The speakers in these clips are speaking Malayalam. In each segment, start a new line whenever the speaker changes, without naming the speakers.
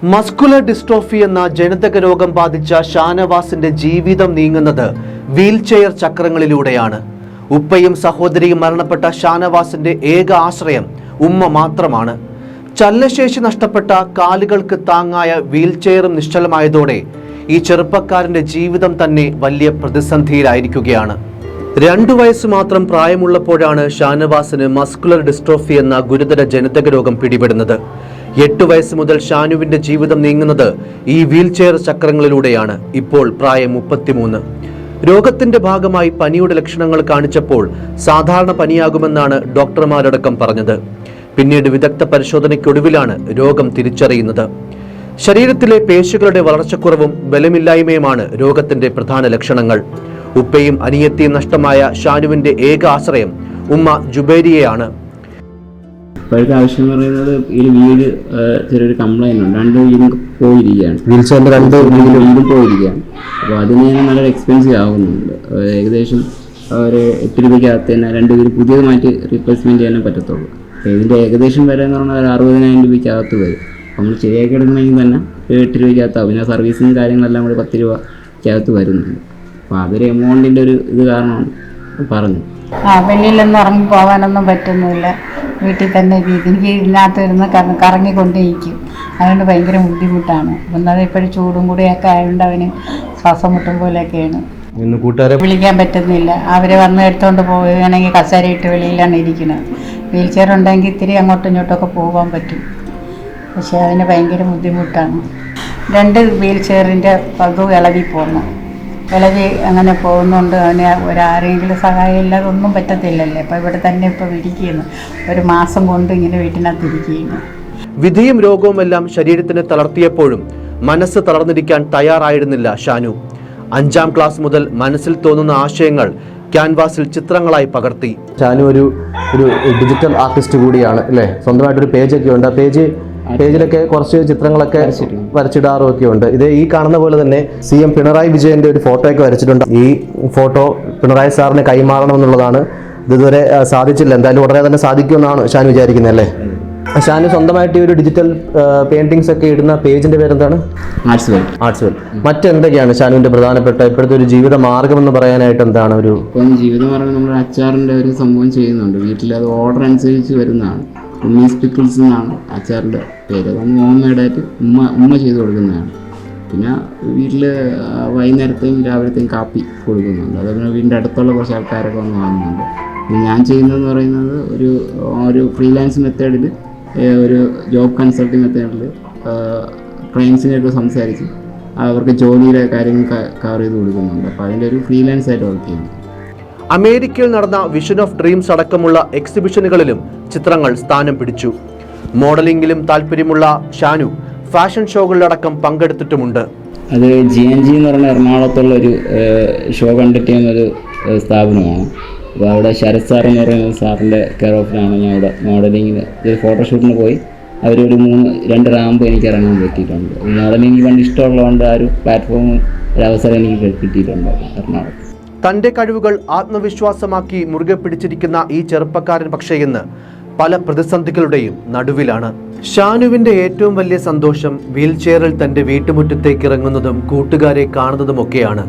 മസ്കുലർ ഡിസ്ട്രോഫി എന്ന ജനിതക രോഗം ബാധിച്ച ഷാനവാസിന്റെ ജീവിതം നീങ്ങുന്നത് വീൽചെയർ ചക്രങ്ങളിലൂടെയാണ്. ഉപ്പയും സഹോദരിയും മരണപ്പെട്ട ഷാനവാസിന്റെ ഏക ആശ്രയം ഉമ്മ മാത്രമാണ്. ചലനശേഷി നഷ്ടപ്പെട്ട കാലുകൾക്ക് താങ്ങായ വീൽചെയറും നിശ്ചലമായതോടെ ഈ ചെറുപ്പക്കാരന്റെ ജീവിതം തന്നെ വലിയ പ്രതിസന്ധിയിലായിരിക്കുകയാണ്. 2 വയസ്സ് മാത്രം പ്രായമുള്ളപ്പോഴാണ് ഷാനവാസിന് മസ്കുലർ ഡിസ്ട്രോഫി എന്ന ഗുരുതര ജനിതക രോഗം പിടിപെടുന്നത്. 8 വയസ്സ് മുതൽ ഷാനുവിന്റെ ജീവിതം നീങ്ങുന്നത് ഈ വീൽചെയർ ചക്രങ്ങളിലൂടെയാണ്. ഇപ്പോൾ പ്രായം 33. രോഗത്തിന്റെ ഭാഗമായി പനിയുടെ ലക്ഷണങ്ങൾ കാണിച്ചപ്പോൾ സാധാരണ പനിയാകുമെന്നാണ് ഡോക്ടർമാരടക്കം പറഞ്ഞത്. പിന്നീട് വിദഗ്ധ പരിശോധനയ്ക്കൊടുവിലാണ് രോഗം തിരിച്ചറിയുന്നത്. ശരീരത്തിലെ പേശികളുടെ വളർച്ചക്കുറവും ബലമില്ലായ്മയുമാണ് രോഗത്തിന്റെ പ്രധാന ലക്ഷണങ്ങൾ. ഉപ്പയും അനിയത്തിയും നഷ്ടമായ ഷാനുവിന്റെ ഏക ആശ്രയം ഉമ്മ ജുബൈരിയയാണ്.
ഇപ്പോഴത്തെ ആവശ്യം എന്ന് പറയുന്നത് ഈ വീട് ചെറിയൊരു കംപ്ലൈൻ്റ് ഉണ്ട്. 2 വീടും പോയിരിക്കുകയാണ്,
വീൽചെയറിന്റെ 2
വീടും പോയിരിക്കുകയാണ്. അപ്പോൾ അതിന് തന്നെ നല്ല എക്സ്പെൻസീവ് ആകുന്നുണ്ട്. ഏകദേശം ഒരു 8 രൂപയ്ക്കകത്ത് തന്നെ 2 വീട് പുതിയതുമായിട്ട് റീപ്ലേസ്മെൻറ്റ് ചെയ്യാനേ പറ്റത്തുള്ളൂ. ഇതിൻ്റെ ഏകദേശം വില എന്ന് പറഞ്ഞാൽ 60,000 രൂപയ്ക്കകത്ത് വരും. നമ്മൾ ശരിയാക്കി എടുക്കണമെങ്കിൽ തന്നെ 8 രൂപയ്ക്കകത്താവും. പിന്നെ സർവീസും കാര്യങ്ങളെല്ലാം കൂടി 10 രൂപയ്ക്കകത്ത് വരുന്നുണ്ട്. അപ്പോൾ അതൊരു എമൗണ്ടിൻ്റെ ഒരു ഇത് കാരണമാണ് പറഞ്ഞു.
വെളിയിലൊന്നും ഇറങ്ങി പോകാനൊന്നും പറ്റുന്നില്ല. വീട്ടിൽ തന്നെ എനിക്ക് ഇതിനകത്തിരുന്ന് കറങ്ങിക്കൊണ്ടേയിരിക്കും. അതുകൊണ്ട് ഭയങ്കര ബുദ്ധിമുട്ടാണ്. ഒന്നത് ഇപ്പോഴും ചൂടും കൂടിയൊക്കെ ആയതുകൊണ്ട് അവന് ശ്വാസം മുട്ടും പോലെയൊക്കെയാണ്.
കൂട്ടുകാരെ
വിളിക്കാൻ പറ്റുന്നില്ല. അവർ വന്ന് എടുത്തുകൊണ്ട് പോവുകയാണെങ്കിൽ കസേരയിട്ട് വെളിയിലാണ് ഇരിക്കുന്നത്. വീൽ ചെയർ ഉണ്ടെങ്കിൽ ഇത്തിരി അങ്ങോട്ടും ഇങ്ങോട്ടൊക്കെ പോകാൻ പറ്റും. പക്ഷേ അതിന് ഭയങ്കര ബുദ്ധിമുട്ടാണ്. 2 വീൽ ചെയറിൻ്റെ പകുതി ഇളകി പോന്നു. ഇളകി അങ്ങനെ പോകുന്നുണ്ട്. അവന് ആരെങ്കിലും സഹായം ഇല്ലാതെ ഒന്നും പറ്റത്തില്ലല്ലേ. അപ്പോൾ ഇവിടെ തന്നെ ഇപ്പോൾ ഇരിക്കുന്നു. 1 മാസം കൊണ്ട് ഇങ്ങനെ വീട്ടിനകത്ത് ഇരിക്കുകയാണ്.
വിധിയും രോഗവുമെല്ലാം ശരീരത്തിന് തളർത്തിയപ്പോഴും മനസ്സ് തളർന്നിരിക്കാൻ തയ്യാറായിരുന്നില്ല ഷാനു. 5ാം ക്ലാസ് മുതൽ മനസ്സിൽ തോന്നുന്ന ആശയങ്ങൾ ക്യാൻവാസിൽ ചിത്രങ്ങളായി പകർത്തി. ഷാനു ഒരു ഡിജിറ്റൽ ആർട്ടിസ്റ്റ് കൂടിയാണ് അല്ലേ? സ്വന്തമായിട്ടൊരു പേജൊക്കെ ഉണ്ട്. ആ പേജിലൊക്കെ കുറച്ച് ചിത്രങ്ങളൊക്കെ വരച്ചിടാറൊക്കെ ഉണ്ട്. ഇത് ഈ കാണുന്ന പോലെ തന്നെ CM പിണറായി വിജയന്റെ ഒരു ഫോട്ടോയൊക്കെ വരച്ചിട്ടുണ്ട്. ഈ ഫോട്ടോ പിണറായി സാറിന് കൈമാറണം എന്നുള്ളതാണ്. ഇതുവരെ സാധിച്ചില്ല. എന്തായാലും ഉടനെ തന്നെ സാധിക്കുമെന്നാണ് ഷാനു വിചാരിക്കുന്നത് അല്ലേ? ഷാനു സ്വന്തമായിട്ട് ഒരു ഡിജിറ്റൽ പെയിന്റിങ്സ് ഒക്കെ ഇടുന്ന പേജിന്റെ പേരെന്താണ്? Arts well. മറ്റെന്തൊക്കെയാണ് ഷാനുവിന്റെ പ്രധാനപ്പെട്ട ഇപ്പോഴത്തെ ഒരു ജീവിത മാർഗം എന്ന് പറയാനായിട്ട് എന്താണ്? ഒരു
ജീവിത മാർഗം നമ്മൾ അച്ചാറിന്റെ ഒരു സംഭവം ചെയ്യുന്നുണ്ട് വീട്ടിൽ. അത് ഓർഡർ അനുസരിച്ച് വരുന്നതാണ്. ഉമ്മീസ് പിക്കിൾസ് എന്നാണ് അച്ചാറിൻ്റെ പേര്. അത് ഹോം മെയ്ഡായിട്ട് ഉമ്മ ചെയ്ത് കൊടുക്കുന്നതാണ്. പിന്നെ വീട്ടിൽ വൈകുന്നേരത്തെയും രാവിലത്തെയും കാപ്പി കൊടുക്കുന്നുണ്ട്. അതുപോലെ വീടിൻ്റെ അടുത്തുള്ള കുറച്ച് ആൾക്കാരൊക്കെ വന്ന് വാങ്ങുന്നുണ്ട്. ഞാൻ ചെയ്യുന്നതെന്ന് പറയുന്നത് ഒരു ഫ്രീലാൻസ് മെത്തേഡിൽ, ഒരു ജോബ് കൺസൾട്ടിങ് മെത്തേഡിൽ ക്ലയൻസിനെയൊക്കെ സംസാരിച്ച് അവർക്ക് ജോലിയുടെ കാര്യങ്ങൾ കവർ ചെയ്ത് കൊടുക്കുന്നുണ്ട്. അപ്പോൾ അതിൻ്റെ ഒരു ഫ്രീലാൻസ് ആയിട്ട് വർക്ക് ചെയ്യുന്നു.
അമേരിക്കയിൽ നടന്ന വിഷൻ ഓഫ് ഡ്രീംസ് അടക്കമുള്ള എക്സിബിഷനുകളിലും ചിത്രങ്ങൾ സ്ഥാനം പിടിച്ചു. മോഡലിംഗിലും താല്പര്യമുള്ള ഷാനു ഫാഷൻ ഷോകളിലടക്കം പങ്കെടുത്തിട്ടുമുണ്ട്.
അത് GNG എന്ന് പറഞ്ഞ എറണാകുളത്തുള്ള ഒരു ഷോ കണ്ടക്ട് ചെയ്യുന്നൊരു സ്ഥാപനമാണ്. അപ്പോൾ അവിടെ ശരത് സാർ എന്ന് പറയുന്ന സാറിൻ്റെ കെയർ ഓഫിലാണ് ഞാൻ ഇവിടെ മോഡലിങ്ങിന് ഫോട്ടോഷൂട്ടിന് പോയി. അവരൊരു 2 റാമ്പ് എനിക്ക് ഇറങ്ങാൻ പറ്റിയിട്ടുണ്ട്. മോഡലിംഗ് പണ്ട് ഇഷ്ടമുള്ളതുകൊണ്ട് ആ ഒരു പ്ലാറ്റ്ഫോം ഒരവസരം എനിക്ക് കിട്ടിയിട്ടുണ്ട് എറണാകുളത്ത്.
തന്റെ കഴിവുകൾ ആത്മവിശ്വാസമാക്കി മുറുകെ പിടിച്ചിരിക്കുന്ന ഈ ചെറുപ്പക്കാരൻ പക്ഷേ ഇന്ന് പല പ്രതിസന്ധികളുടെയും നടുവിലാണ്. ഷാനുവിന്റെ ഏറ്റവും വലിയ സന്തോഷം വീൽചെയറിൽ തന്റെ വീട്ടുമുറ്റത്തേക്ക് ഇറങ്ങുന്നതും കൂട്ടുകാരെ കാണുന്നതുമൊക്കെയാണ്.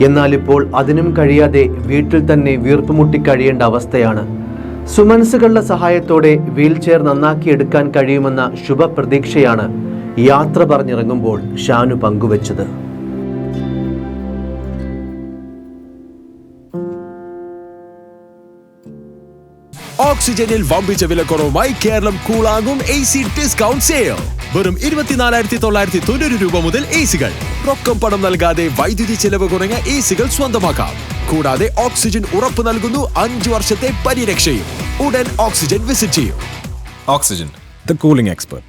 എന്നാൽ ഇപ്പോൾ അതിനും കഴിയാതെ വീട്ടിൽ തന്നെ വീർപ്പുമുട്ടി കഴിയേണ്ട അവസ്ഥയാണ്. സുമനസുകളുടെ സഹായത്തോടെ വീൽചെയർ നന്നാക്കിയെടുക്കാൻ കഴിയുമെന്ന ശുഭപ്രതീക്ഷയാണ് യാത്ര പറഞ്ഞിറങ്ങുമ്പോൾ ഷാനു പങ്കുവച്ചത്.
ഓക്സിജനിൽ വമ്പിച്ച വിലക്കുറവുമായി കേരളം കൂളാകും AC ഡിസ്കൗണ്ട് സെയിൽ. വെറും 24,990 രൂപ മുതൽ AC-കൾ. റൊക്കം പണം നൽകാതെ വൈദ്യുതി ചെലവ് കുറഞ്ഞ AC-കൾ സ്വന്തമാക്കാം. കൂടാതെ ഓക്സിജൻ ഉറപ്പ് നൽകുന്നു 5 വർഷത്തെ പരിരക്ഷയും. ഉടൻ ഓക്സിജൻ വിസിറ്റ് ചെയ്യും.
Oxygen, the cooling expert.